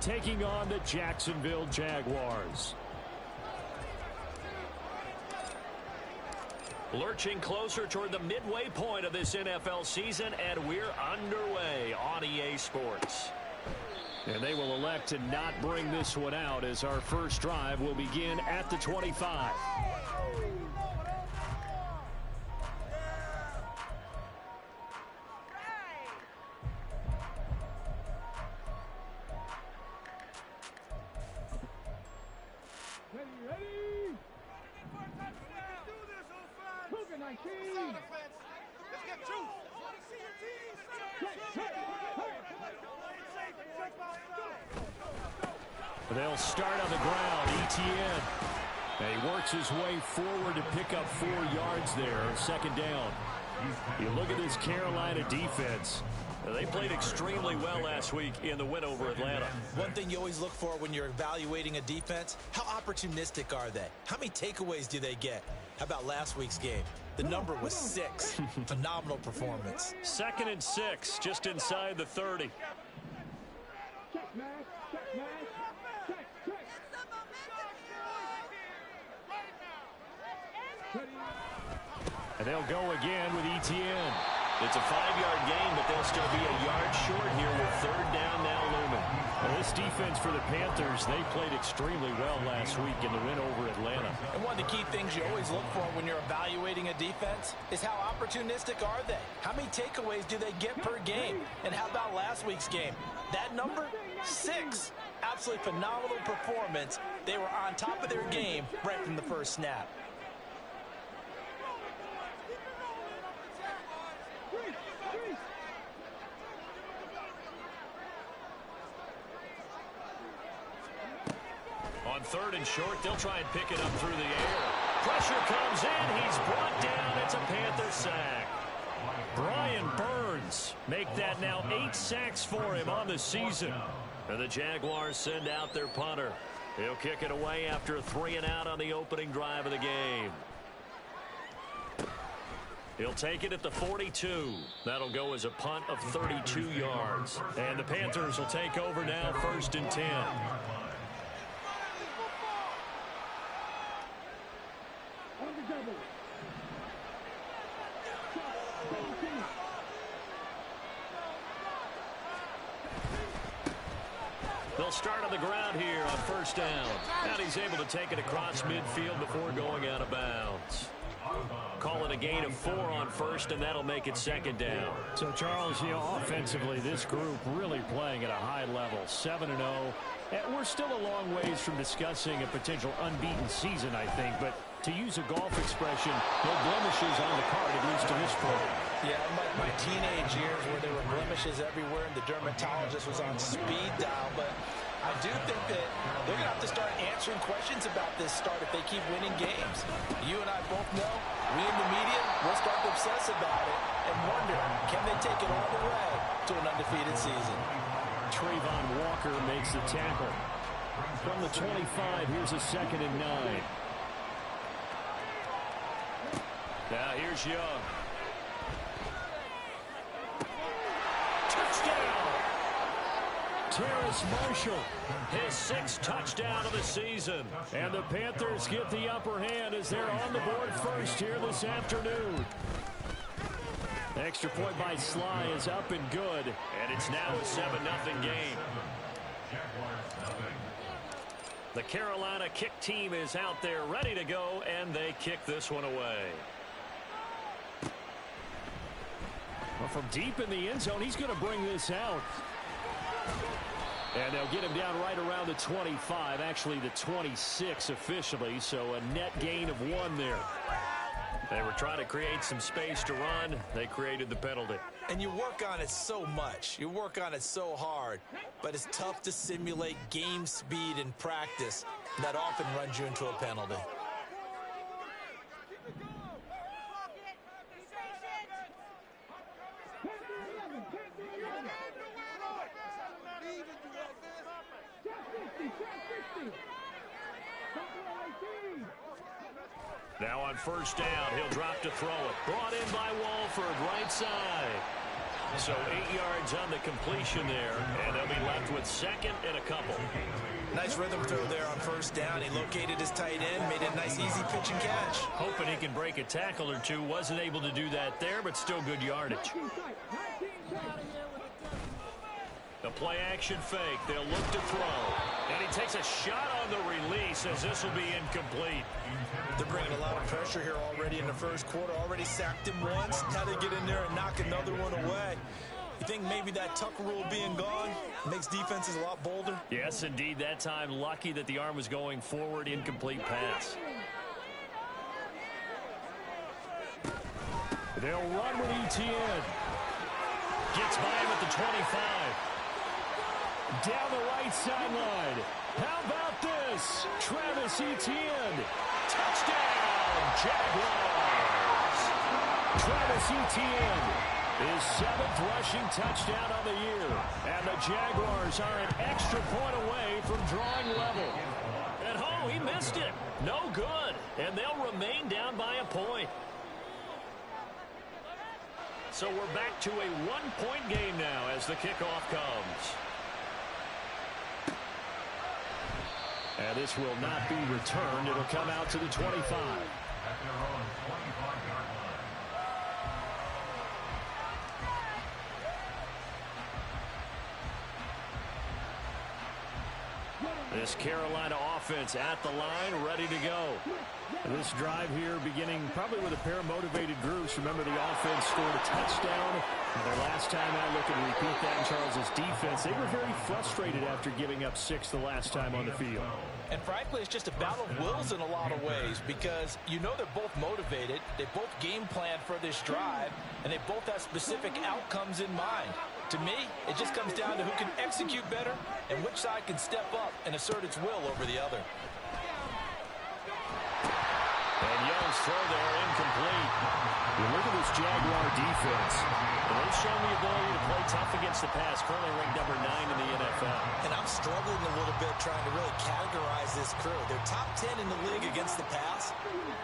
taking on the Jacksonville Jaguars. Lurching closer toward the midway point of this NFL season, and we're underway on EA Sports. And they will elect to not bring this one out as our first drive will begin at the 25. They'll start on the ground. Etienne. And he works his way forward to pick up 4 yards there. Second down. You look at this Carolina defense. They played extremely well last week in the win over Atlanta. One thing you always look for when you're evaluating a defense, how opportunistic are they? How many takeaways do they get? How about last week's game? The number was 6. Phenomenal performance. 2nd and 6, just inside the 30. And they'll go again with Etienne. It's a 5-yard gain, but they'll still be a yard short here with 3rd down now looming. Well, this defense for the Panthers, they played extremely well last week in the win over Atlanta. And one of the key things you always look for when you're evaluating a defense is how opportunistic are they? How many takeaways do they get per game? And how about last week's game? That number, 6. Absolutely phenomenal performance. They were on top of their game right from the first snap. On 3rd and short, they'll try and pick it up through the air. Pressure comes in. He's brought down. It's a Panther sack. Brian Burns make that now 8 sacks for him on the season. And the Jaguars send out their punter. He'll kick it away after a 3-and-out on the opening drive of the game. He'll take it at the 42. That'll go as a punt of 32 yards. And the Panthers will take over now, 1st and 10. They'll start on the ground here on 1st down. And he's able to take it across midfield before going out of bounds. Call it a gain of 4 on 1st, and that'll make it 2nd down. So, Charles, offensively, this group really playing at a high level, 7-0. And we're still a long ways from discussing a potential unbeaten season, I think. But to use a golf expression, no blemishes on the card, at least to this point. Yeah, my teenage years where there were blemishes everywhere and the dermatologist was on speed dial. But I do think that they're going to have to start answering questions about this start if they keep winning games. You and I both know, we in the media, we'll start to obsess about it and wonder, can they take it all the way to an undefeated season? Trayvon Walker makes the tackle. From the 25, here's a 2nd and 9. Now here's Young. Touchdown! Terrace Marshall, his 6th touchdown of the season. And the Panthers get the upper hand as they're on the board first here this afternoon. Extra point by Sly is up and good. And it's now a 7-0 game. The Carolina kick team is out there ready to go, and they kick this one away. Well, from deep in the end zone, he's going to bring this out. And they'll get him down right around the 25, actually the 26 officially, so a net gain of 1 there. They were trying to create some space to run. They created the penalty. And you work on it so much. You work on it so hard. But it's tough to simulate game speed in practice. That often runs you into a penalty. Now on 1st down, he'll drop to throw it. Brought in by Walford, right side. So 8 yards on the completion there, and they'll be left with second and a couple. Nice rhythm throw there on first down. He located his tight end, made a nice easy pitch and catch. Hoping he can break a tackle or two. Wasn't able to do that there, but still good yardage. The play action fake. They'll look to throw. And he takes a shot on the release as this will be incomplete. They're bringing a lot of pressure here already in the first quarter. Already sacked him once. Now they get in there and knock another one away. You think maybe that Tucker rule being gone makes defenses a lot bolder? Yes, indeed. That time, lucky that the arm was going forward. Incomplete pass. They'll run with ETN. Gets by him at the 25. Down the right sideline. How about this? Travis Etienne. Touchdown, Jaguars. Travis Etienne, his 7th rushing touchdown on the year. And the Jaguars are an extra point away from drawing level. And oh, he missed it. No good. And they'll remain down by a point. So we're back to a 1-point game now as the kickoff comes. And this will not be returned. It'll come out to the 25. This Carolina offense at the line, ready to go. This drive here beginning probably with a pair of motivated groups. Remember, the offense scored a touchdown. And their last time out, looking to repeat that in Charles' defense. They were very frustrated after giving up 6 the last time on the field. And frankly, it's just a battle of wills in a lot of ways because you know they're both motivated. They both game planned for this drive, and they both have specific outcomes in mind. To me, it just comes down to who can execute better and which side can step up and assert its will over the other. And Young's throw there incomplete. You look at this Jaguar defense. They've shown the ability to play tough against the pass, currently ranked number 9 in the NFL. And I'm struggling a little bit trying to really categorize this crew. They're top 10 in the league against the pass,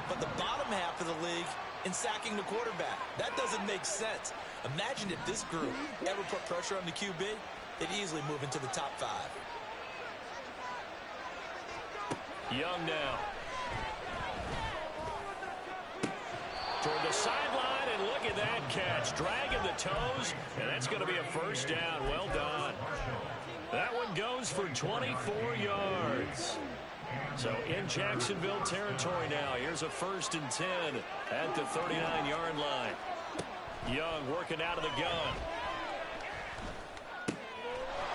but the bottom half of the league in sacking the quarterback. That doesn't make sense. Imagine if this group ever put pressure on the QB, they'd easily move into the top 5. Young now. Toward the sideline, and look at that catch. Dragging the toes, and that's going to be a first down. Well done. That one goes for 24 yards. So in Jacksonville territory now. Here's a 1st and 10 at the 39-yard line. Young working out of the gun.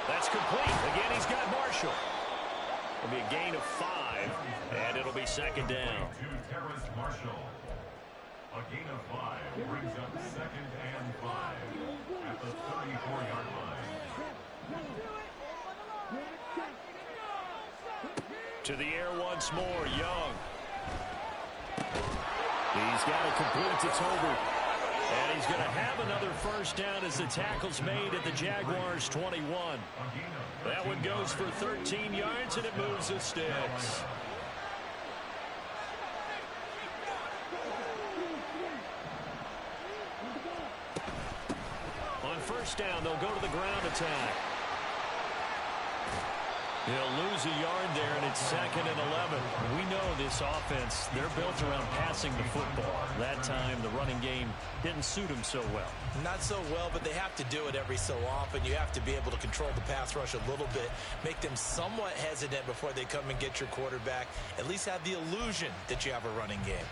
That's complete. Again, he's got Marshall. It'll be a gain of 5, and it'll be 2nd down. A gain of 5 brings up 2nd and 5 at the 34-yard line. To the air once more, Young. He's got it complete to Tolbert. And he's going to have another first down as the tackle's made at the Jaguars' 21. That one goes for 13 yards, and it moves the sticks. On first down, they'll go to the ground attack. He'll lose a yard there, and it's 2nd and 11. We know this offense, they're built around passing the football. That time, the running game didn't suit him so well. Not so well, but they have to do it every so often. You have to be able to control the pass rush a little bit, make them somewhat hesitant before they come and get your quarterback. At least have the illusion that you have a running game.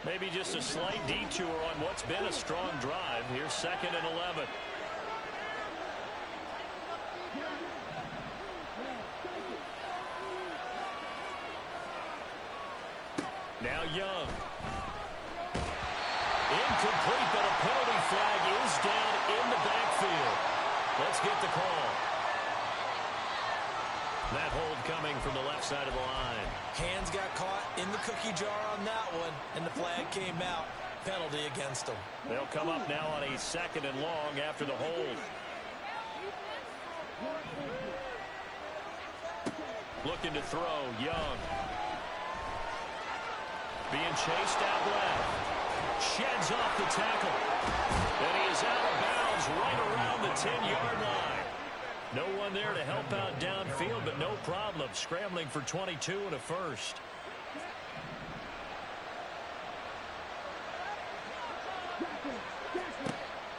Maybe just a slight detour on what's been a strong drive. Here's 2nd and 11. Now Young. Incomplete, but a penalty flag is down in the backfield. Let's get the call. That hold coming from the left side of the line. Hands got caught in the cookie jar on that one, and the flag came out. Penalty against them. They'll come up now on a 2nd and long after the hold. Looking to throw, Young. Being chased out left. Sheds off the tackle. And he is out of bounds right around the 10-yard line. No one there to help out downfield, but no problem. Scrambling for 22 and a first.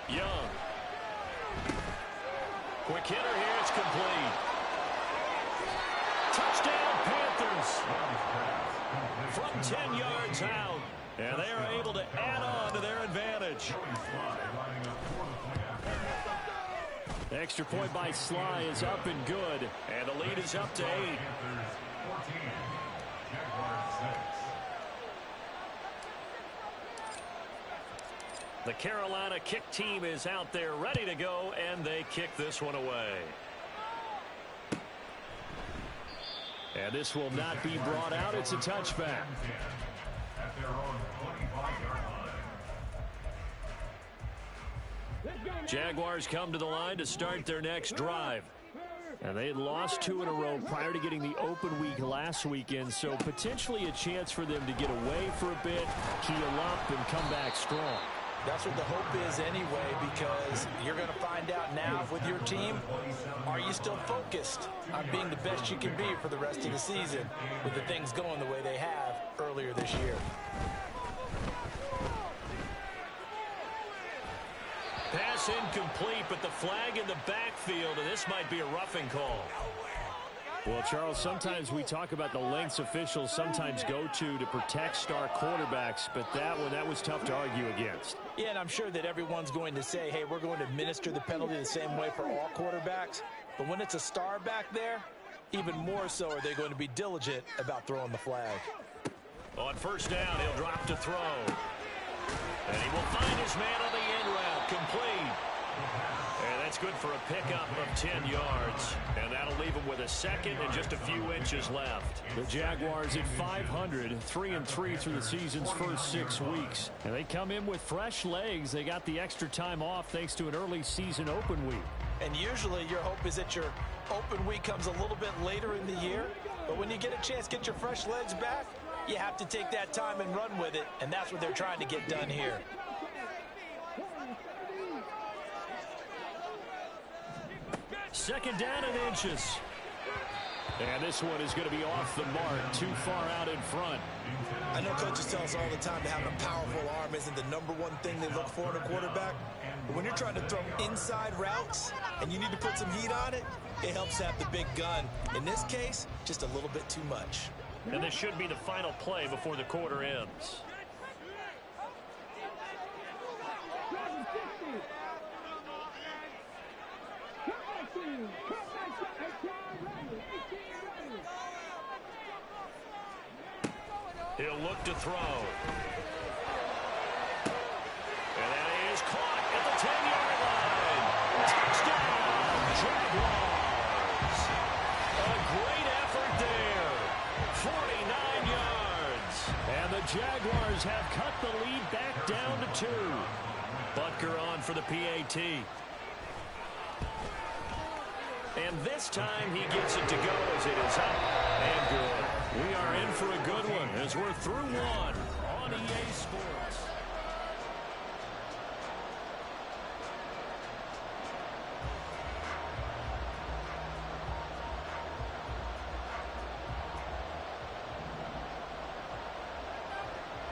Young. Quick hitter here. It's complete. Touchdown, Panthers. From 10 yards out. And they are able to add on to their advantage. The extra point by Sly is up and good. And the lead is up to 8. The Carolina kick team is out there ready to go, and they kick this one away. And this will not be brought out. It's a touchback. Jaguars come to the line to start their next drive. And they had lost 2 in a row prior to getting the open week last weekend, so potentially a chance for them to get away for a bit, keel up, and come back strong. That's what the hope is anyway, because you're going to find out now with your team, are you still focused on being the best you can be for the rest of the season with the things going the way they have earlier this year. Pass incomplete, but the flag in the backfield, and this might be a roughing call. Well, Charles, sometimes we talk about the lengths officials sometimes go to protect star quarterbacks, but that was tough to argue against. Yeah, and I'm sure that everyone's going to say, hey, we're going to administer the penalty the same way for all quarterbacks. But when it's a star back there, even more so are they going to be diligent about throwing the flag. On first down, he'll drop to throw. And he will find his man on the end route, complete. And that's good for a pickup of 10 yards. And that'll leave him with a second and just a few inches left. The Jaguars at 500, 3-3 through the season's first 6 weeks. And they come in with fresh legs. They got the extra time off thanks to an early season open week. And usually your hope is that your open week comes a little bit later in the year. But when you get a chance to get your fresh legs back, you have to take that time and run with it. And that's what they're trying to get done here. Second down and inches. And this one is going to be off the mark, too far out in front. I know coaches tell us all the time that having a powerful arm isn't the #1 thing they look for in a quarterback. But when you're trying to throw inside routes and you need to put some heat on it, it helps to have the big gun. In this case, just a little bit too much. And this should be the final play before the quarter ends. He'll look to throw. And that is caught at the 10-yard line. Touchdown, Jaguars. A great effort there. 49 yards. And the Jaguars have cut the lead back down to 2. Butker on for the PAT. And this time he gets it to go as it is up and good. We are in for a good one as we're through one on EA Sports.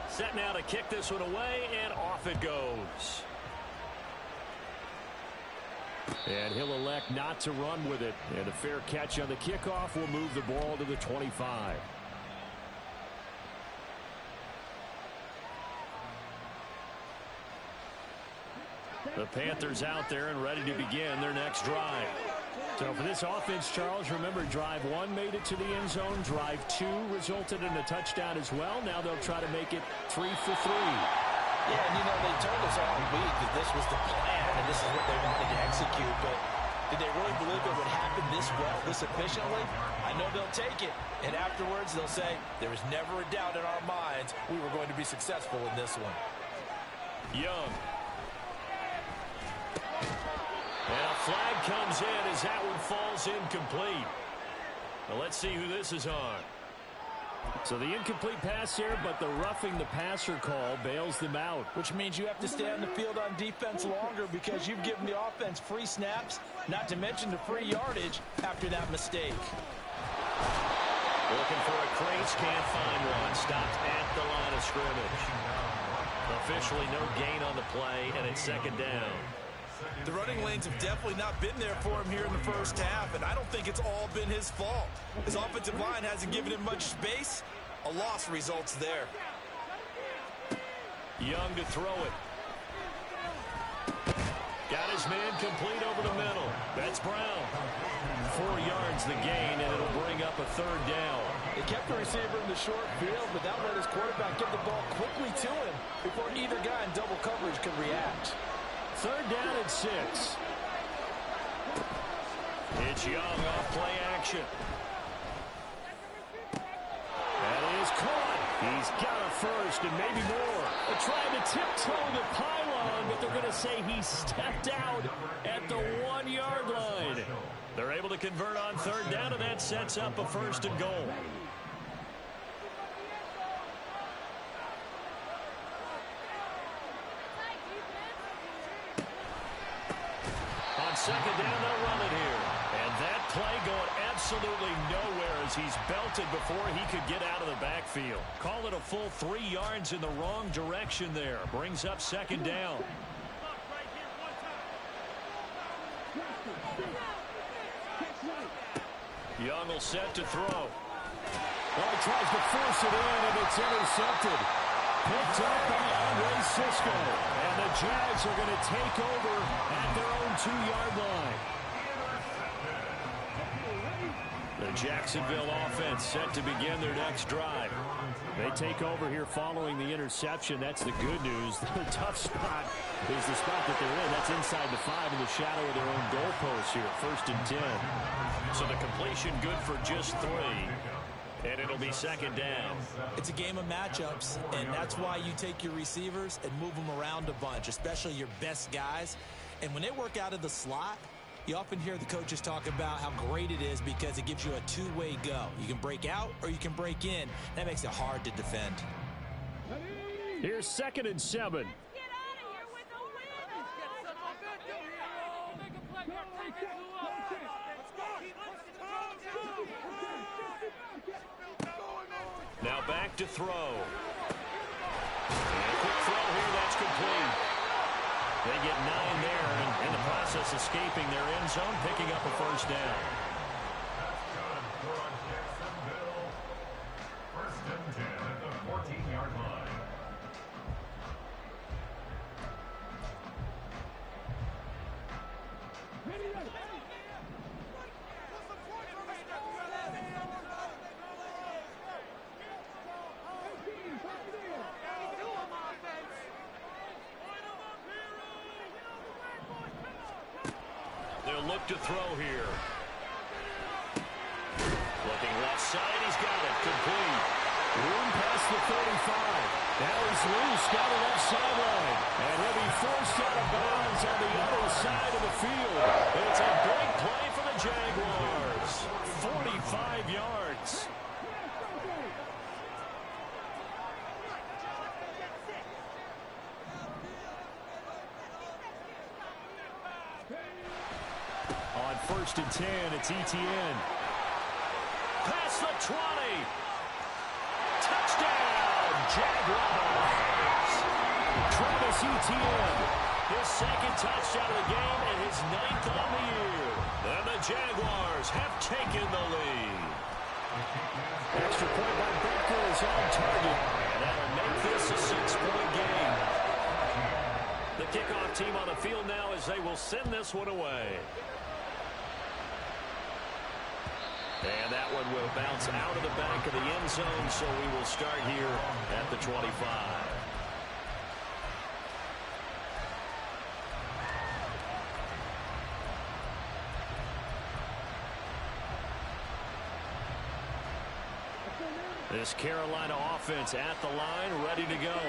Set now to kick this one away, and off it goes. And he'll elect not to run with it. And a fair catch on the kickoff will move the ball to the 25. The Panthers out there and ready to begin their next drive. So for this offense, Charles, remember, drive 1 made it to the end zone. Drive 2 resulted in a touchdown as well. Now they'll try to make it 3 for 3. Yeah, and they told us all week that this was the plan and this is what they wanted to execute, but did they really believe it would happen this well, this efficiently? I know they'll take it, and afterwards they'll say, there was never a doubt in our minds we were going to be successful in this one. Young. And a flag comes in as that one falls incomplete. Now let's see who this is on. So the incomplete pass there, but the roughing the passer call bails them out. Which means you have to stay on the field on defense longer because you've given the offense free snaps, not to mention the free yardage after that mistake. Looking for a crease, can't find one. Stopped at the line of scrimmage. Officially no gain on the play, and it's second down. The running lanes have definitely not been there for him here in the first half, and I don't think it's all been his fault. His offensive line hasn't given him much space. A loss results there. Young to throw it. Got his man complete over the middle. That's Brown. 4 yards the gain, and it'll bring up a third down. They kept the receiver in the short field, but that let his quarterback get the ball quickly to him before either guy in double coverage could react. Third down and 6. It's Young off play action. That is caught. He's got a first and maybe more. They're trying to tiptoe the pylon, but they're going to say he stepped out at the 1-yard line. They're able to convert on third down, and that sets up a first and goal. On second down, they'll run it here. And that play going absolutely nowhere as he's belted before he could get out of the backfield. Call it a full 3 yards in the wrong direction there. Brings up second down. Young will set to throw. Well, he tries to force it in, and it's intercepted. Picked up by Andre Cisco. And the Jags are going to take over at their own 2-yard line. The Jacksonville offense set to begin their next drive. They take over here following the interception. That's the good news. The tough spot is the spot that they're in. That's inside the 5 in the shadow of their own goalpost here. First and 10. So the completion good for just 3. And it'll be second down. It's a game of matchups, and that's why you take your receivers and move them around a bunch, especially your best guys. And when they work out of the slot, you often hear the coaches talk about how great it is because it gives you a two-way go. You can break out or you can break in. That makes it hard to defend. Here's second and 7. Now back to throw. And a quick throw here, that's complete. They get 9 there, and in the process escaping their end zone, picking up a first down. First and 10 at the 14-yard line. They'll look to throw here. Looking left side, he's got it. Complete. Room past the 35. Now he's loose down the left sideline. And he'll be forced out of bounds on the other side of the field. It's a big play for the Jaguars. 45 yards. On first and 10, it's Etienne. Past the 20. Touchdown, Jaguars. Travis Etienne, his second touchdown of the game and his 9th on the year. And the Jaguars have taken the lead. Extra point by Becker is on target. And that'll make this a 6-point game. The kickoff team on the field now as they will send this one away. And that one will bounce out of the back of the end zone, so we will start here at the 25. This Carolina offense at the line, ready to go.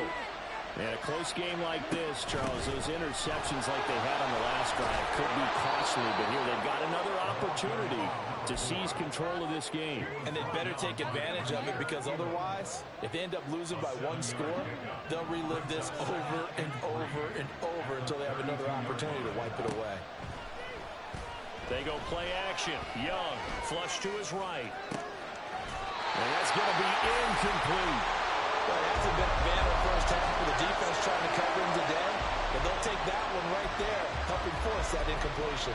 And a close game like this, Charles, those interceptions like they had on the last drive could be costly, but here they've got another opportunity to seize control of this game. And they better take advantage of it, because otherwise, if they end up losing by one score, they'll relive this over and over and over until they have another opportunity to wipe it away. They go play action. Young, flush to his right. And that's going to be incomplete. Well, it hasn't been a banner first half for the defense trying to cover him today, but they'll take that one right there, helping force that incompletion.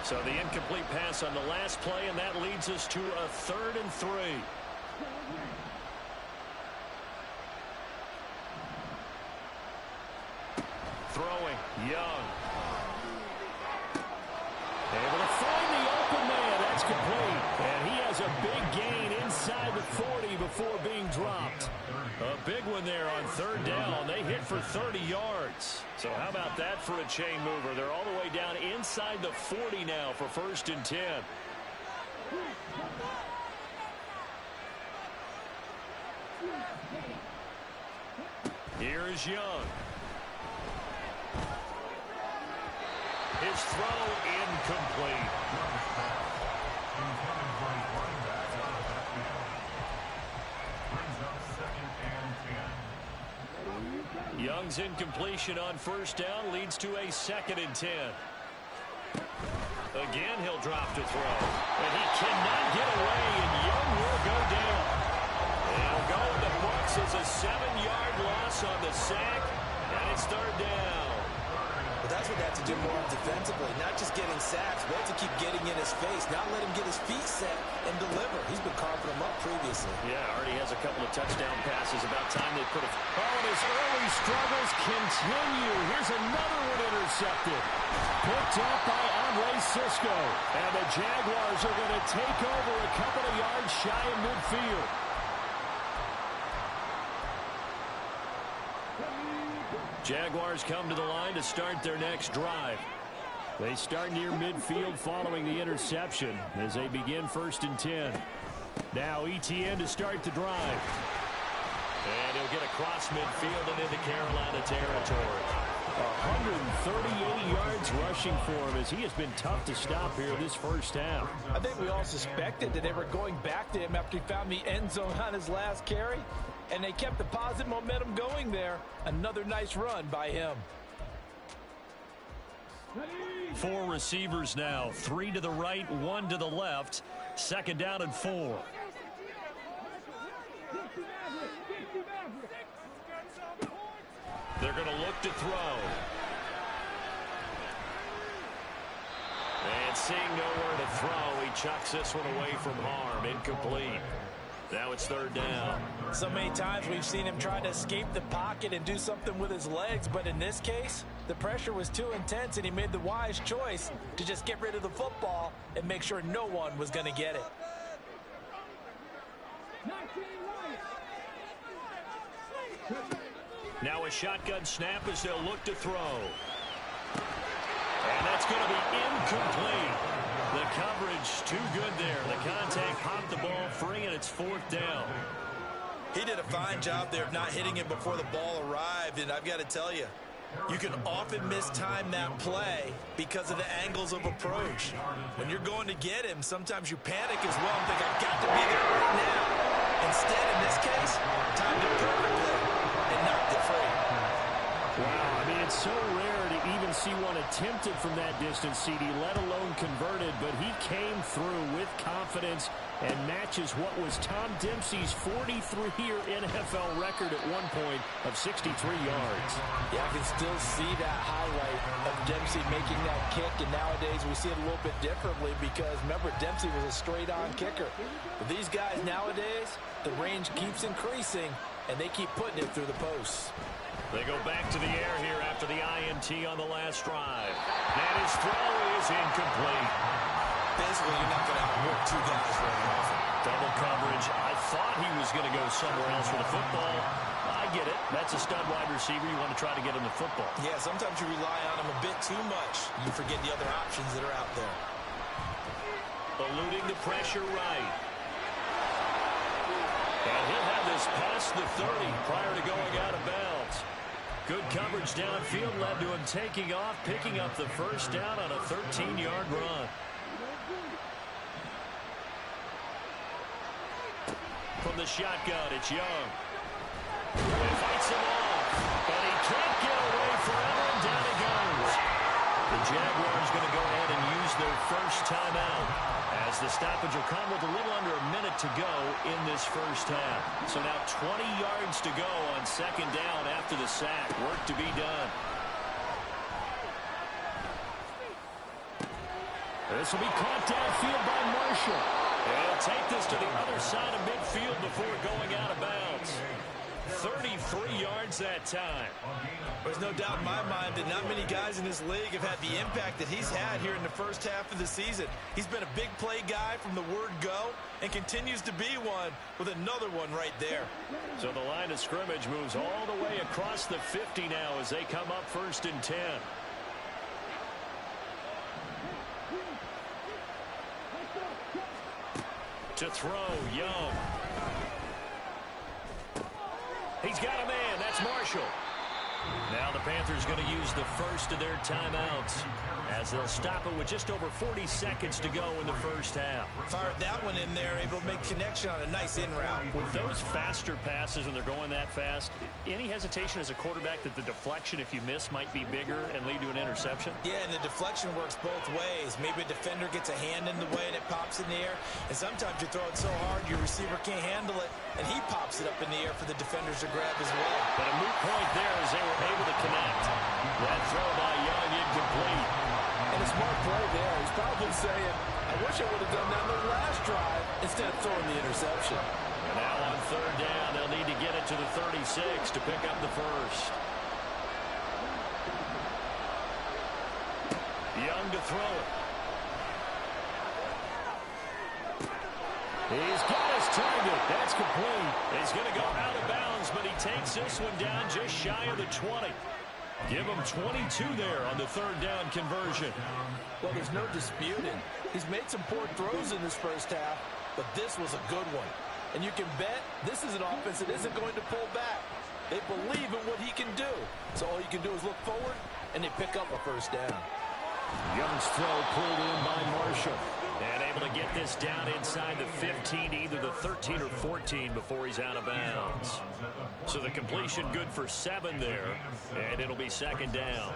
So the incomplete pass on the last play, and that leads us to a 3rd and 3. Throwing, Young. Able to find the open man. That's complete. And he has a big gain inside the 40 before being dropped. A big one there on 3rd down. They hit for 30 yards. So how about that for a chain mover? They're all the way down inside the 40 now for 1st and 10. Here is Young. His throw incomplete. Young's incompletion on 1st down leads to a 2nd and 10. Again, he'll drop to throw. And he cannot get away, and Young will go down. He'll go in the books as a 7-yard loss on the sack, and it's 3rd down. But that's what they have to do more defensively, not just getting sacks, but to keep getting in his face, not let him get his feet set and deliver. He's been carving them up previously. Yeah, already has a couple of touchdown passes. About time they put a... Oh, and his early struggles continue. Here's another one intercepted. Picked up by Andre Sisco. And the Jaguars are going to take over a couple of yards shy of midfield. Jaguars come to the line to start their next drive. They start near midfield following the interception as they begin 1st and 10. Now Etienne to start the drive. And he'll get across midfield and into Carolina territory. 138 yards rushing for him as he has been tough to stop here this 1st half. I think we all suspected that they were going back to him after he found the end zone on his last carry. And they kept the positive momentum going there. Another nice run by him. 4 receivers now. 3 to the right, 1 to the left. 2nd down and 4. They're going to look to throw. And seeing nowhere to throw, he chucks this one away from harm. Incomplete. Now it's 3rd down. So many times we've seen him try to escape the pocket and do something with his legs, but in this case, the pressure was too intense and he made the wise choice to just get rid of the football and make sure no one was going to get it. Now a shotgun snap as they'll look to throw. And that's going to be incomplete. The coverage too good there. The contact popped the ball free, and it's 4th down. He did a fine job there of not hitting him before the ball arrived, and I've got to tell you, you can often mistime that play because of the angles of approach. When you're going to get him, sometimes you panic as well and think, I've got to be there right now. Instead, in this case, timed it perfectly and knocked it free. Wow, I mean, it's so rare to even see one attempted from that distance, CD, let alone converted, but he came through with confidence and matches what was Tom Dempsey's 43-year NFL record at one point of 63 yards. Yeah, I can still see that highlight of Dempsey making that kick, and nowadays we see it a little bit differently because, remember, Dempsey was a straight-on kicker. But these guys nowadays, the range keeps increasing, and they keep putting it through the posts. They go back to the air here after the INT on the last drive. And his throw is incomplete. Basically, you're not going to outwork 2 guys very often. Double coverage. I thought he was going to go somewhere else for the football. I get it. That's a stud wide receiver. You want to try to get him the football. Yeah, sometimes you rely on him a bit too much. You forget the other options that are out there. Eluding the pressure right. And he'll have this past the 30 prior to going out of bounds. Good coverage downfield led to him taking off, picking up the first down on a 13-yard run. From the shotgun, it's Young. He fights him off, but he can't get away forever, and down he goes. The Jaguars going to go ahead and use their first timeout, as the stoppage will come with a little under a minute to go in this first half. So now 20 yards to go on second down after the sack. Work to be done. This will be caught downfield by Marshall. He'll take this to the other side of midfield before going out of bounds. 33 yards that time. There's no doubt in my mind that not many guys in this league have had the impact that he's had here in the first half of the season. He's been a big play guy from the word go and continues to be one with another one right there. So the line of scrimmage moves all the way across the 50 now as they come up 1st and 10. To throw, Young. He's got a man. That's Marshall. Now the Panthers going to use the first of their timeouts as they'll stop it with just over 40 seconds to go in the first half. Fired that one in there, able to make connection on a nice in route. With those faster passes when they're going that fast, any hesitation as a quarterback that the deflection, if you miss, might be bigger and lead to an interception? Yeah, and the deflection works both ways. Maybe a defender gets a hand in the way and it pops in the air. And sometimes you throw it so hard your receiver can't handle it, and he pops it up in the air for the defenders to grab as well. But a moot point there as they were able to connect. That throw by Young incomplete. And a smart play there. He's probably saying, I wish I would have done that on the last drive instead of throwing the interception. And now on third down, they'll need to get it to the 36 to pick up the first. Young to throw it. He's got his target. That's complete. He's going to go out of bounds, but he takes this one down just shy of the 20. Give him 22 there on the third down conversion. Well, there's no disputing. He's made some poor throws in this first half, but this was a good one. And you can bet this is an offense that isn't going to pull back. They believe in what he can do. So all you can do is look forward, and they pick up a first down. Young's throw pulled in by Marshall. And able to get this down inside the 15, either the 13 or 14 before he's out of bounds. So the completion good for 7 there, and it'll be second down.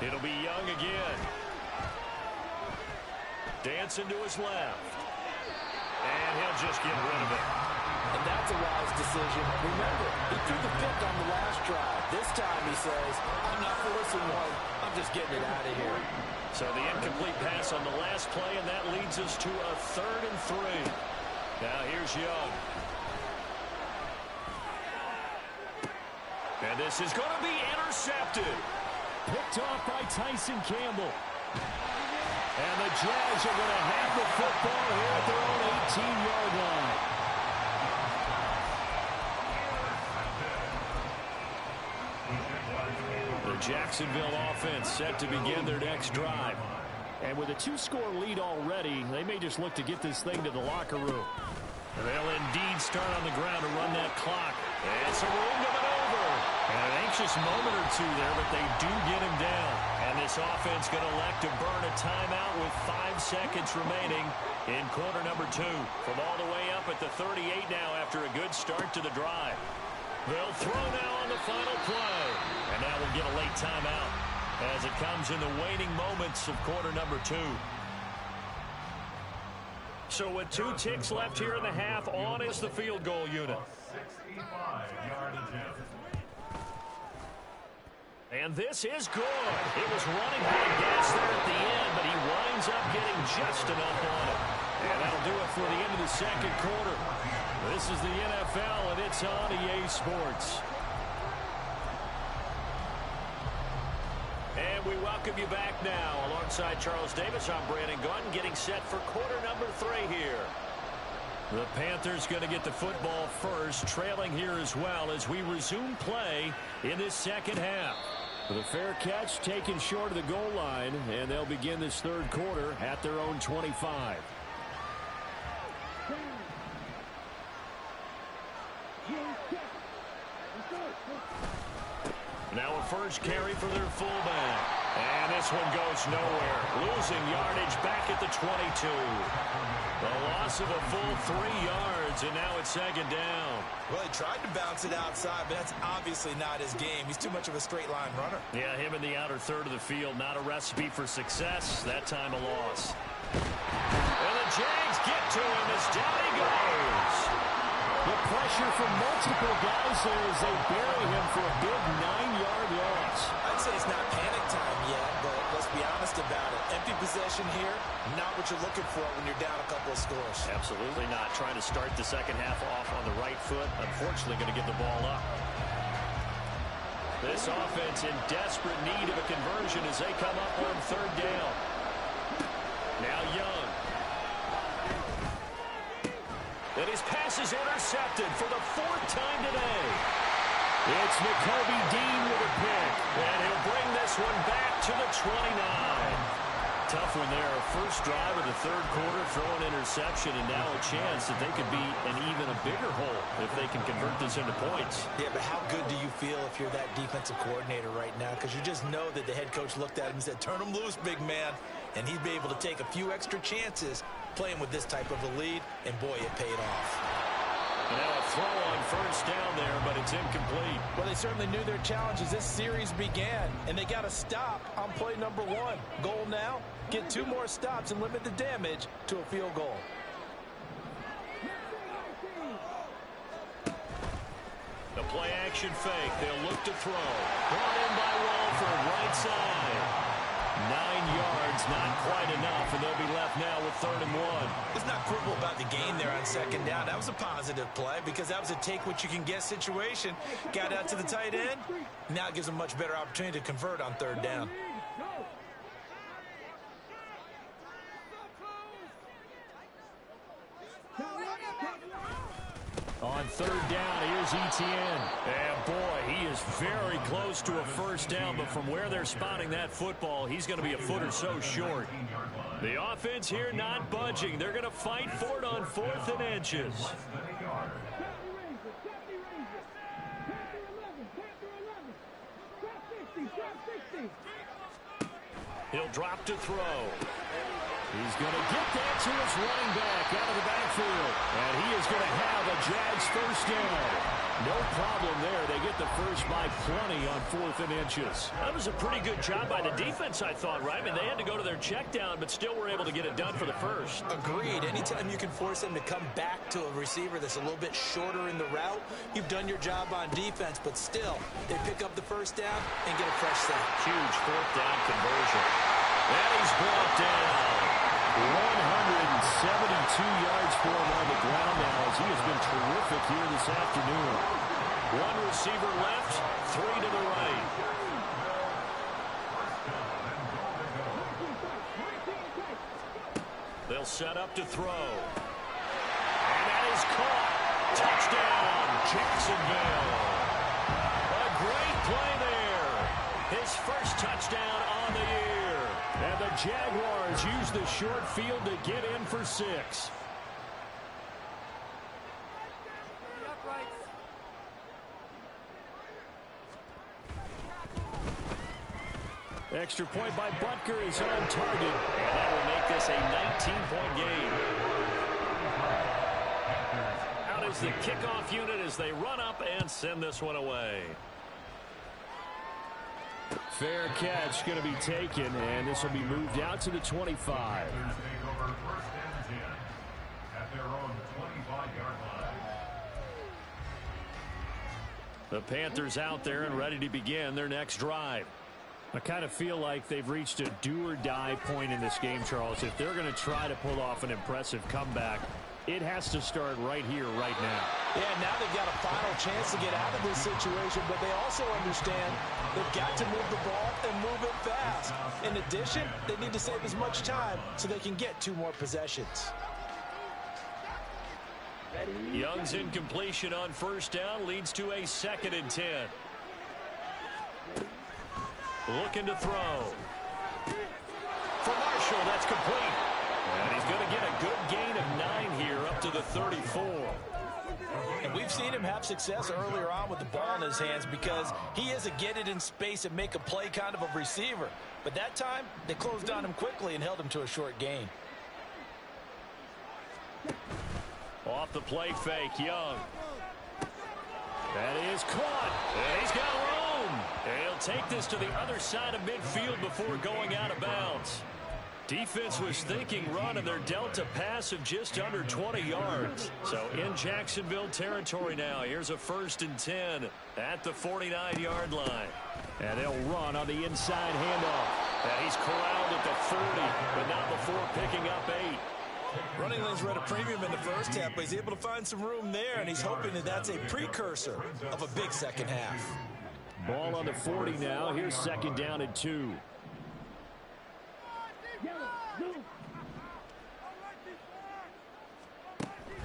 It'll be Young again. Dancing to his left. And he'll just get rid of it. And that's a wise decision. Remember, he threw the pick on the last drive. This time he says, I'm not forcing one. I'm just getting it out of here. So the incomplete pass on the last play, and that leads us to a 3rd and 3. Now here's Young. And this is going to be intercepted. Picked off by Tyson Campbell. And the Jags are going to have the football here at their own 18-yard line. The Jacksonville offense set to begin their next drive. And with a 2-score lead already, they may just look to get this thing to the locker room. They'll indeed start on the ground to run that clock. It's a room to maneuver. And an anxious moment or two there, but they do get him down. And this offense going to elect to burn a timeout with 5 seconds remaining in quarter number 2. From all the way up at the 38 now after a good start to the drive. They'll throw now on the final play. And now we'll get a late timeout as it comes in the waning moments of quarter number 2. So with 2 ticks left here in the half, on is the field goal unit. 65-yard attempt. And this is good. It was running out of gas there at the end, but he winds up getting just enough on it. And that'll do it for the end of the second quarter. This is the NFL, and it's on EA Sports. And we welcome you back now. Alongside Charles Davis, I'm Brandon Gunn, getting set for quarter number 3 here. The Panthers going to get the football first, trailing here as well as we resume play in this second half. The fair catch taken short of the goal line, and they'll begin this third quarter at their own 25. Now a first carry for their fullback. And this one goes nowhere. Losing yardage back at the 22. A loss of a full 3 yards, and now it's second down. Well, he tried to bounce it outside, but that's obviously not his game. He's too much of a straight-line runner. Yeah, him in the outer third of the field. Not a recipe for success. That time a loss. And the Jags get to him as down he goes. The pressure from multiple guys there as they bury him for a big 9-yard loss. I'd say it's not panic time yet, but let's be honest about it. Empty possession here, not what you're looking for when you're down a couple of scores. Absolutely not. Trying to start the second half off on the right foot. Unfortunately, going to give the ball up. This offense in desperate need of a conversion as they come up on third down. Now Young. And his pass is intercepted for the 4th time today. It's Nakobe Dean with a pick. And he'll bring this one back to the 29. Tough one there. First drive of the third quarter, throw an interception, and now a chance that they could be an even a bigger hole if they can convert this into points. Yeah, but how good do you feel if you're that defensive coordinator right now? Because you just know that the head coach looked at him and said, turn him loose, big man. And he'd be able to take a few extra chances playing with this type of a lead, and boy, it paid off. And now a throw on first down there, but it's incomplete. Well, they certainly knew their challenge as this series began, and they got to stop on play number 1. Goal now, get 2 more stops and limit the damage to a field goal. The play action fake. They'll look to throw. Brought in by Walford, right side. 9 yards, not quite enough, and they'll be left now with 3rd and 1. It's not quibble about the gain there on second down. That was a positive play because that was a take-what-you-can-get situation. Got out to the tight end. Now it gives them a much better opportunity to convert on third down. On third down, here's Etienne. And boy, he is very close to a first down, but from where they're spotting that football, he's going to be a foot or so short. The offense here not budging. They're going to fight for it on 4th and inches. He'll drop to throw. He's going to get that to his running back out of the backfield. And he is going to have a Jags first down. No problem there. They get the first by plenty on 4th and inches. That was a pretty good job by the defense, I thought, right? I mean, they had to go to their check down, but still were able to get it done for the first. Agreed. Anytime you can force them to come back to a receiver that's a little bit shorter in the route, you've done your job on defense, but still, they pick up the first down and get a fresh start. Huge 4th down conversion. And he's brought down. 172 yards for him on the ground now as he has been terrific here this afternoon. 1 receiver left, 3 to the right. They'll set up to throw. And that is caught. Touchdown, Jacksonville. A great play there. His first touchdown on the year. And the Jaguars use the short field to get in for 6. Extra point by Butker is on target. And that will make this a 19-point game. Out is the kickoff unit as they run up and send this one away. Fair catch going to be taken, and this will be moved out to the 25. The Panthers out there and ready to begin their next drive. I kind of feel like they've reached a do-or-die point in this game, Charles. If they're going to try to pull off an impressive comeback, it has to start right here, right now. Yeah, now they've got a final chance to get out of this situation, but they also understand they've got to move the ball and move it fast. In addition, they need to save as much time so they can get 2 more possessions. Young's incompletion on first down leads to a 2nd and 10. Looking to throw. For Marshall, that's complete. And he's going to get a good gain of 9 here up to the 34. And we've seen him have success earlier on with the ball in his hands because he is a get it in space and make a play kind of a receiver. But that time, they closed on him quickly and held him to a short gain. Off the play fake, Young. That is caught. And he's got room. And he'll take this to the other side of midfield before going out of bounds. Defense was thinking run, and they're dealt a pass of just under 20 yards. So in Jacksonville territory now. Here's a 1st and 10 at the 49-yard line. And they'll run on the inside handoff. And he's corralled at the 40, but not before picking up 8. Running lanes were at a premium in the first half, but he's able to find some room there, and he's hoping that that's a precursor of a big second half. Ball on the 40 now. Here's 2nd down and 2.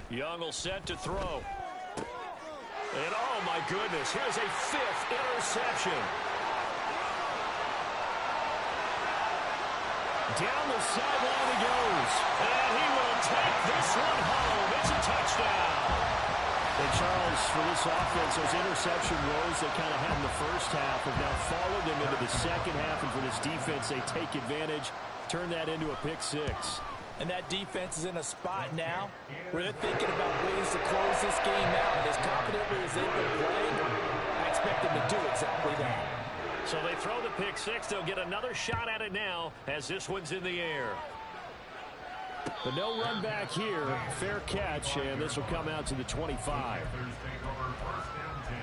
Young will set to throw. And oh my goodness, here's a 5th interception. Down the sideline he goes. And he will take this one home. It's a touchdown. And Charles, for this offense, those interception woes they kind of had in the first half have now followed them into the second half. And for this defense, they take advantage, turn that into a pick 6. And that defense is in a spot now where they're thinking about ways to close this game out. And as confidently as they've been playing, I expect them to do exactly that. So they throw the pick 6. They'll get another shot at it now as this one's in the air. But no run back here. Fair catch, and this will come out to the 25. Panthers take over 1st and 10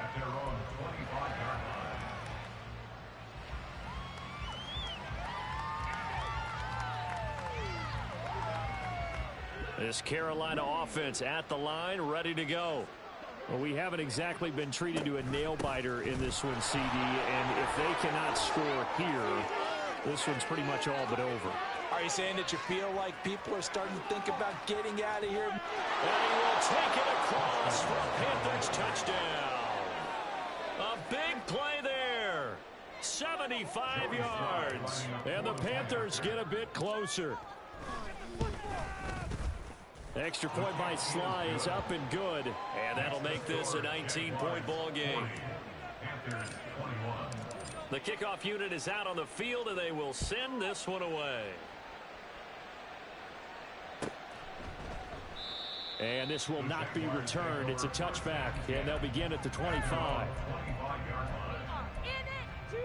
at their own 25-yard line. This Carolina offense at the line, ready to go. Well, we haven't exactly been treated to a nail-biter in this one, CD, and if they cannot score here, this one's pretty much all but over. Are you saying that you feel like people are starting to think about getting out of here? And he will take it across for a Panthers touchdown. A big play there. 75 yards. And the Panthers get a bit closer. Extra point by Sly is up and good. And that'll make this a 19-point ball game. Panthers 21. The kickoff unit is out on the field, and they will send this one away. And this will not be returned. It's a touchback, and they'll begin at the 25. 25-yard line. In it to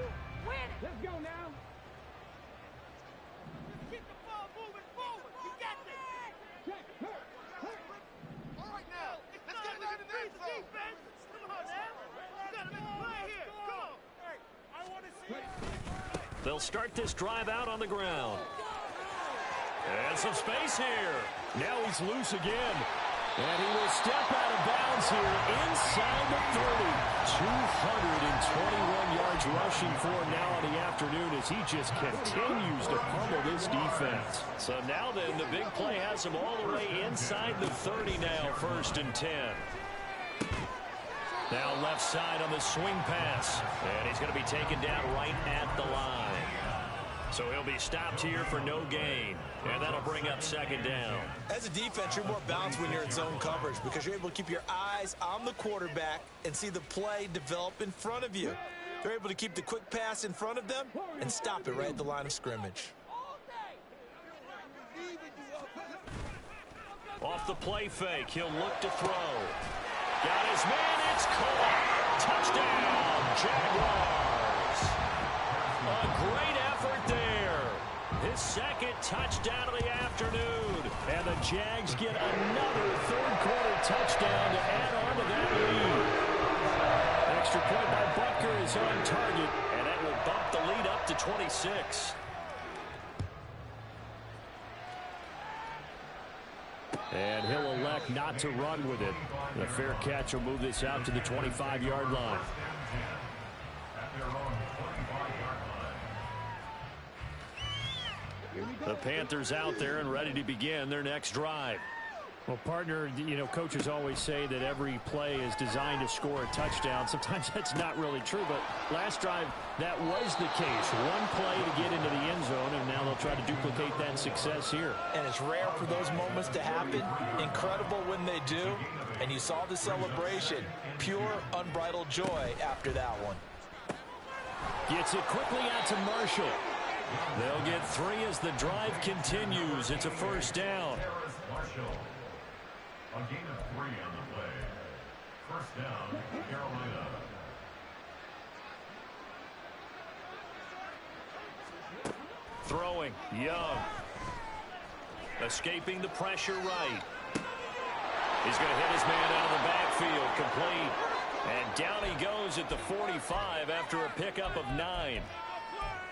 win it. Let's go now. Let's keep the ball moving forward. We got this. All right, now. Let's get down to that defense. Come on, now. You got to make a play here. Come on. Hey, I want to see it. They'll start this drive out on the ground. And some space here. Now he's loose again. And he will step out of bounds here inside the 30. 221 yards rushing for him now on the afternoon as he just continues to pummel this defense. So now then, the big play has him all the way inside the 30 now, 1st and 10. Now left side on the swing pass. And he's going to be taken down right at the line. So he'll be stopped here for no gain. And that'll bring up 2nd down. As a defense, you're more balanced when you're in zone coverage because you're able to keep your eyes on the quarterback and see the play develop in front of you. They're able to keep the quick pass in front of them and stop it right at the line of scrimmage. Off the play fake, he'll look to throw. Got his man, it's caught. Touchdown, Jaguars. A great effort there. His 2nd touchdown of the afternoon. And the Jags get another 3rd quarter touchdown to add on to that lead. Extra point by Butker is on target. And that will bump the lead up to 26. And he'll elect not to run with it. The fair catch will move this out to the 25-yard line. The Panthers out there and ready to begin their next drive. Well, partner, you know, coaches always say that every play is designed to score a touchdown. Sometimes that's not really true, but last drive, that was the case. One play to get into the end zone, and now they'll try to duplicate that success here. And it's rare for those moments to happen. Incredible when they do. And you saw the celebration. Pure, unbridled joy after that one. Gets it quickly out to Marshall. They'll get 3 as the drive continues. It's a first down. A gain of 3 on the play. First down, Carolina. Throwing, Young. Escaping the pressure right. He's going to hit his man out of the backfield, complete. And down he goes at the 45 after a pickup of 9.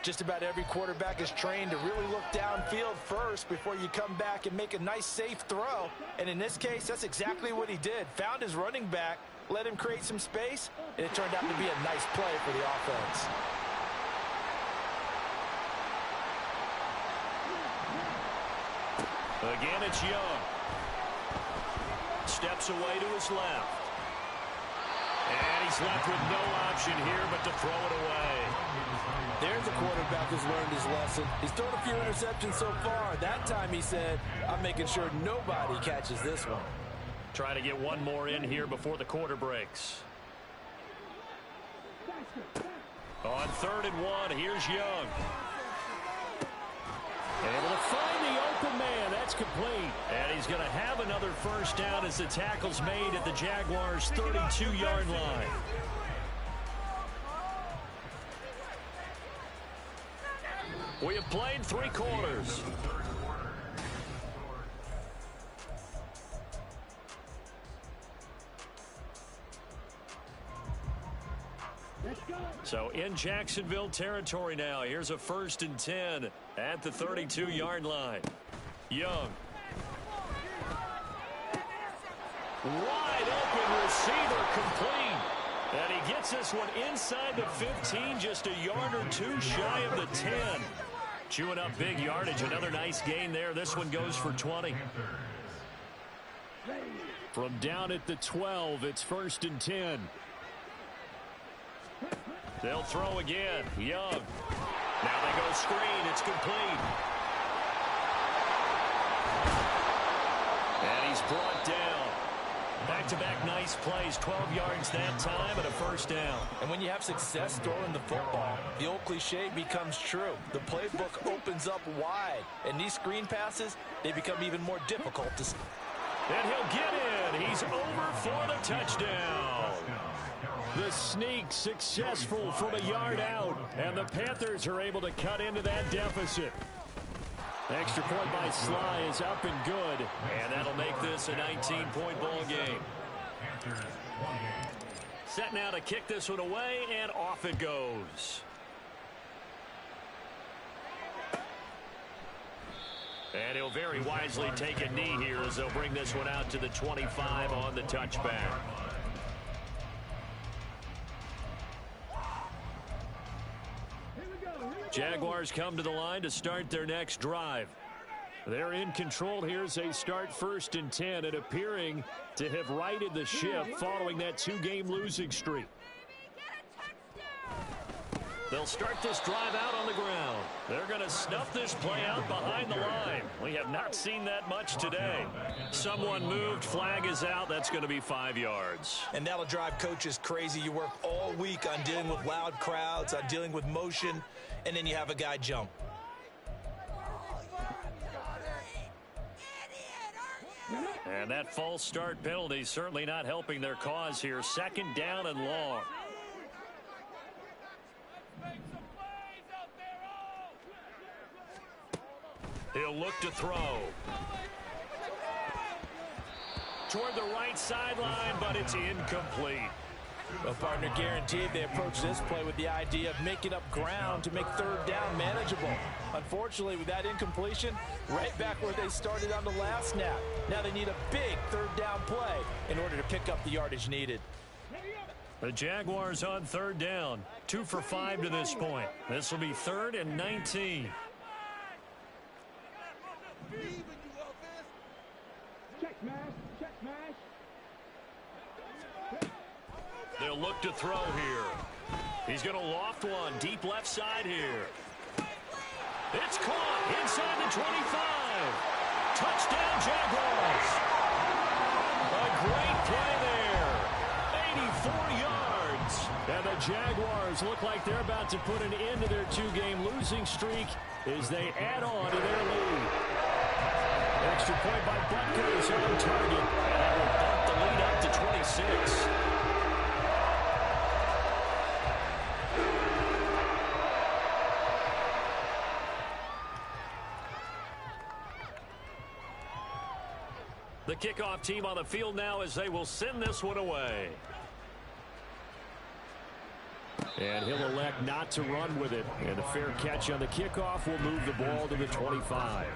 Just about every quarterback is trained to really look downfield first before you come back and make a nice, safe throw. And in this case, that's exactly what he did. Found his running back, let him create some space, and it turned out to be a nice play for the offense. Again, it's Young. Steps away to his left. And he's left with no option here but to throw it away. There's a quarterback who's learned his lesson. He's thrown a few interceptions so far. That time he said, I'm making sure nobody catches this one. Try to get one more in here before the quarter breaks. On 3rd and 1, here's Young. Able to find the open man. That's complete. And he's going to have another first down as the tackle's made at the Jaguars' 32-yard line. We have played 3 quarters. So in Jacksonville territory now. Here's a 1st and 10 at the 32-yard line. Young. Wide open receiver, complete. And he gets this one inside the 15, just a yard or 2 shy of the 10. Chewing up big yardage. Another nice gain there. This one goes for 20. From down at the 12, it's 1st and 10. They'll throw again. Young. Now they go screen. It's complete. And he's brought down. Back-to-back nice plays. 12 yards that time and a first down. And when you have success throwing the football, the old cliche becomes true. The playbook opens up wide. And these screen passes, they become even more difficult to... And he'll get in. He's over for the touchdown. The sneak successful from a yard out, and the Panthers are able to cut into that deficit. Extra point by Sly is up and good, and that'll make this a 19-point ball game. Set now to kick this one away, and off it goes. And he'll very wisely take a knee here as they'll bring this one out to the 25 on the touchback. Jaguars come to the line to start their next drive. They're in control here as they start 1st and 10 and appearing to have righted the ship following that 2-game losing streak. They'll start this drive out on the ground. They're going to snuff this play out behind the line. We have not seen that much today. Someone moved, flag is out. That's going to be 5 yards. And that'll drive coaches crazy. You work all week on dealing with loud crowds, on dealing with motion, and then you have a guy jump. And that false start penalty certainly not helping their cause here. 2nd down and long. He'll look to throw. Toward the right sideline, but it's incomplete. Well, partner, guaranteed they approach this play with the idea of making up ground to make 3rd down manageable. Unfortunately, with that incompletion, right back where they started on the last snap. Now they need a big 3rd down play in order to pick up the yardage needed. The Jaguars on 3rd down. 2 for 5 to this point. This will be 3rd and 19. They'll look to throw here. He's going to loft one deep left side here. It's caught inside the 25. Touchdown, Jaguars. A great play there. 84 yards. And the Jaguars look like they're about to put an end to their two-game losing streak as they add on to their lead. Extra point by Butker is on target. And that will bump the lead up to 26. The kickoff team on the field now as they will send this one away. And he'll elect not to run with it. And a fair catch on the kickoff will move the ball to the 25.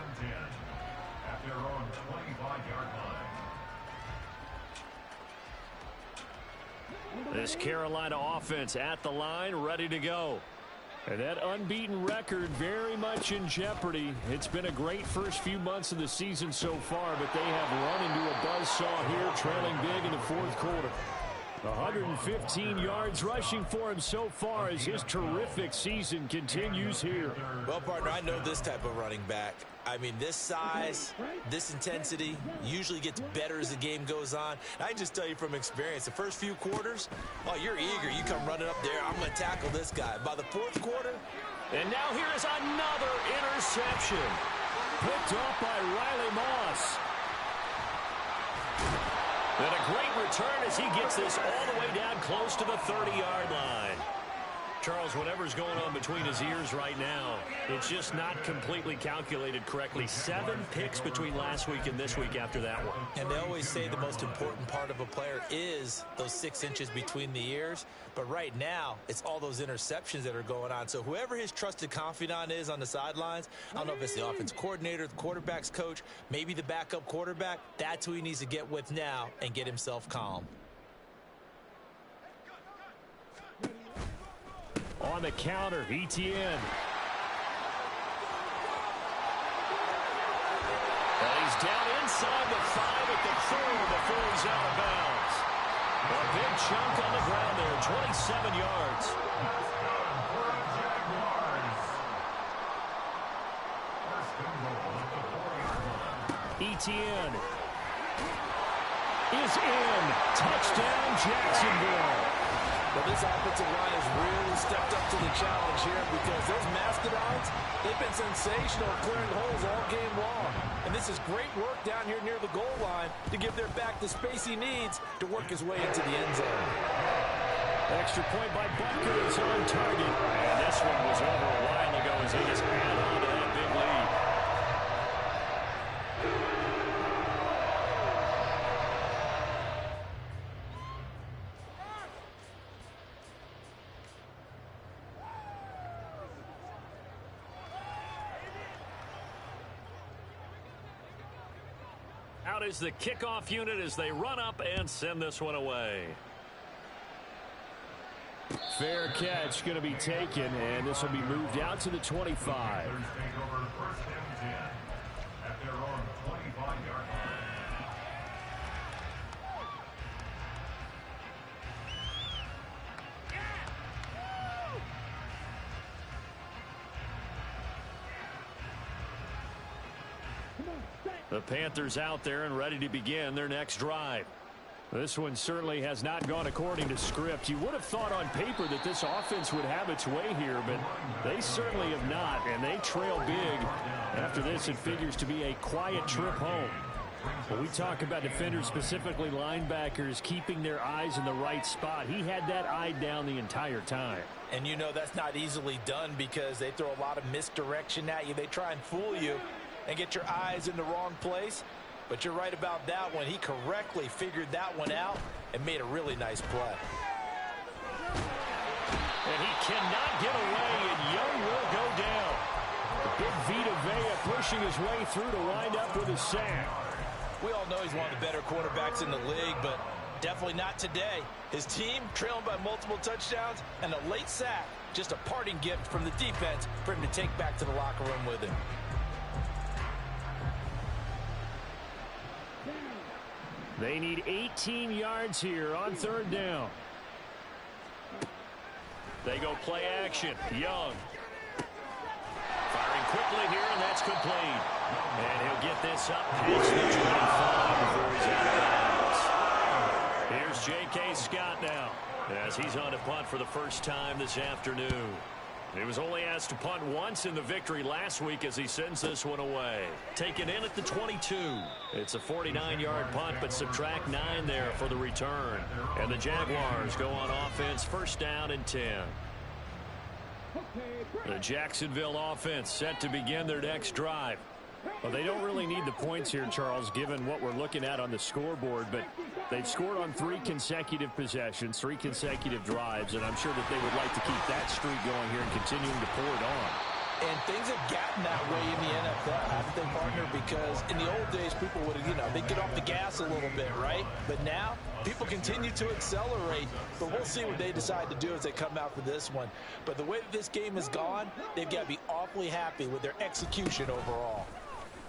At their own 25-yard line. This Carolina offense at the line, ready to go. And that unbeaten record very much in jeopardy. It's been a great first few months of the season so far, but they have run into a buzzsaw here, trailing big in the fourth quarter. 115 yards rushing for him so far as his terrific season continues here. Well, partner, I know this type of running back. I mean, this size, this intensity usually gets better as the game goes on. I just tell you from experience, the first few quarters, oh, you're eager. You come running up there, I'm going to tackle this guy. By the fourth quarter. And now here is another interception. Picked off by Riley Moss. And a great return as he gets this all the way down close to the 30-yard line. Charles, whatever's going on between his ears right now, it's just not completely calculated correctly. 7 picks between last week and this week after that one. And they always say the most important part of a player is those 6 inches between the ears. But right now, it's all those interceptions that are going on. So whoever his trusted confidant is on the sidelines, I don't know if it's the offense coordinator, the quarterback's coach, maybe the backup quarterback, that's who he needs to get with now and get himself calm. On the counter, ETN. And he's down inside the 5 at the 4 before he's out of bounds. A big chunk on the ground there, 27 yards. ETN is in. Touchdown, Jacksonville. Well, this offensive line has really stepped up to the challenge here because those Mastodons, they've been sensational clearing holes all game long. And this is great work down here near the goal line to give their back the space he needs to work his way into the end zone. Extra point by Butker is on target. And this one was over a while ago as they just add on to that big lead. Out is the kickoff unit as they run up and send this one away. Fair catch going to be taken, and this will be moved out to the 25. Panthers take over first and 10 at their own 25-yard line. The Panthers out there and ready to begin their next drive. This one certainly has not gone according to script. You would have thought on paper that this offense would have its way here, but they certainly have not, and they trail big. After this, it figures to be a quiet trip home. When we talk about defenders, specifically linebackers, keeping their eyes in the right spot, he had that eye down the entire time. And you know that's not easily done because they throw a lot of misdirection at you. They try and fool you and get your eyes in the wrong place. But you're right about that one. He correctly figured that one out and made a really nice play. And he cannot get away, and Young will go down. The big Vita Vea pushing his way through to wind up with a sack. We all know he's one of the better quarterbacks in the league, but definitely not today. His team trailing by multiple touchdowns and a late sack. Just a parting gift from the defense for him to take back to the locker room with him. They need 18 yards here on third down. They go play action. Young. Firing quickly here, and that's complete. And he'll get this up past the 25 before he's out of bounds. Here's J.K. Scott now, as he's on to punt for the first time this afternoon. He was only asked to punt once in the victory last week as he sends this one away. Taken in at the 22. It's a 49-yard punt, but subtract 9 there for the return. And the Jaguars go on offense, first down and 10. The Jacksonville offense set to begin their next drive. Well, they don't really need the points here, Charles, given what we're looking at on the scoreboard, but they've scored on 3 consecutive possessions, 3 consecutive drives, and I'm sure that they would like to keep that streak going here and continuing to pour it on. And things have gotten that way in the NFL, haven't they, partner? Because in the old days, people would, they'd get off the gas a little bit, right? But now, people continue to accelerate. But we'll see what they decide to do as they come out for this one. But the way that this game has gone, they've got to be awfully happy with their execution overall.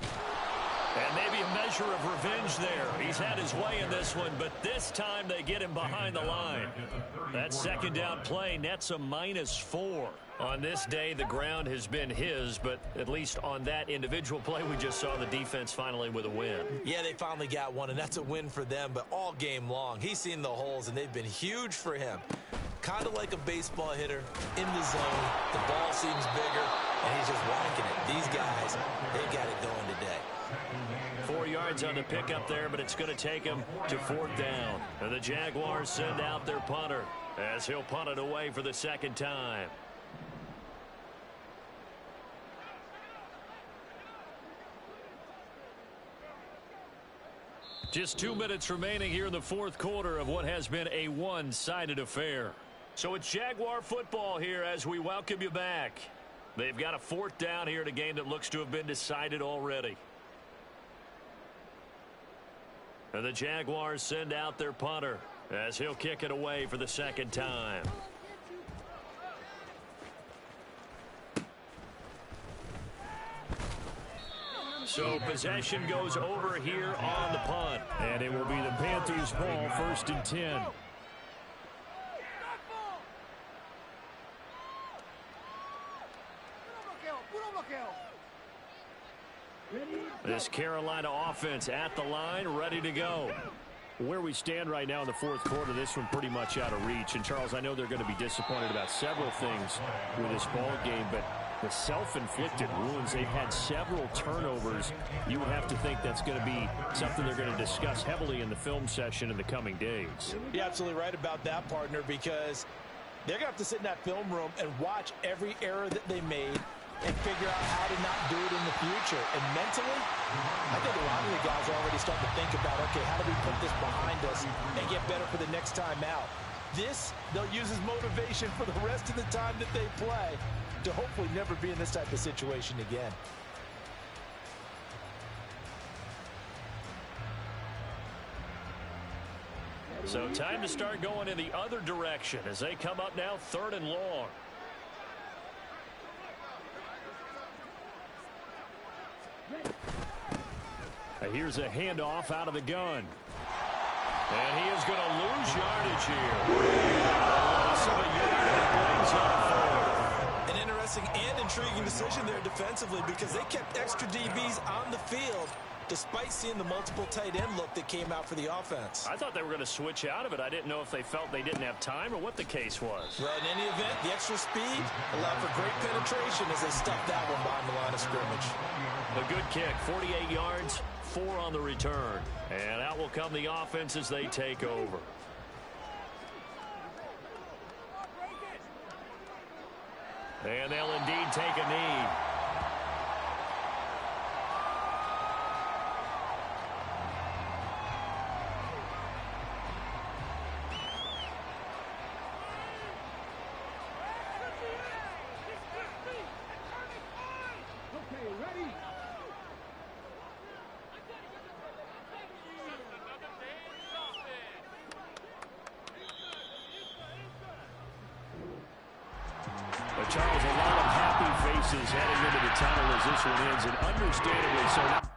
And maybe a measure of revenge there. He's had his way in this one, but this time they get him behind the line. That second down play nets a -4. On this day, the ground has been his, but at least on that individual play, we just saw the defense finally with a win. Yeah, they finally got one, and that's a win for them, but all game long, he's seen the holes, and they've been huge for him. Kind of like a baseball hitter in the zone. The ball seems bigger, and he's just whacking it. These guys, they got it going today. 4 yards on the pickup there, but it's going to take him to 4th down. And the Jaguars send out their punter as he'll punt it away for the second time. Just 2 minutes remaining here in the fourth quarter of what has been a one-sided affair. So it's Jaguar football here as we welcome you back. They've got a 4th down here in a game that looks to have been decided already. And the Jaguars send out their punter as he'll kick it away for the second time. So possession goes over here on the punt. And it will be the Panthers' ball, 1st and 10. This Carolina offense at the line, ready to go. Where we stand right now in the fourth quarter, this one pretty much out of reach. And, Charles, I know they're going to be disappointed about several things with this ball game, but the self-inflicted wounds, they've had several turnovers. You would have to think that's going to be something they're going to discuss heavily in the film session in the coming days. You're absolutely right about that, partner, because they're going to have to sit in that film room and watch every error that they made and figure out how to not do it in the future. And mentally, I think a lot of the guys are already starting to think about, okay, how do we put this behind us and get better for the next time out? This, they'll use as motivation for the rest of the time that they play to hopefully never be in this type of situation again. So time to start going in the other direction as they come up now 3rd and long. Here's a handoff out of the gun. And he is going to lose yardage here. Loss of a yard that brings up 4. An interesting and intriguing decision there defensively because they kept extra DBs on the field despite seeing the multiple tight end look that came out for the offense. I thought they were going to switch out of it. I didn't know if they felt they didn't have time or what the case was. Well, in any event, the extra speed allowed for great penetration as they stuffed that one behind the line of scrimmage. A good kick, 48 yards, 4 on the return. And out will come the offense as they take over. And they'll indeed take a knee. Charles, a lot of happy faces heading into the tunnel as this one ends, and understandably so.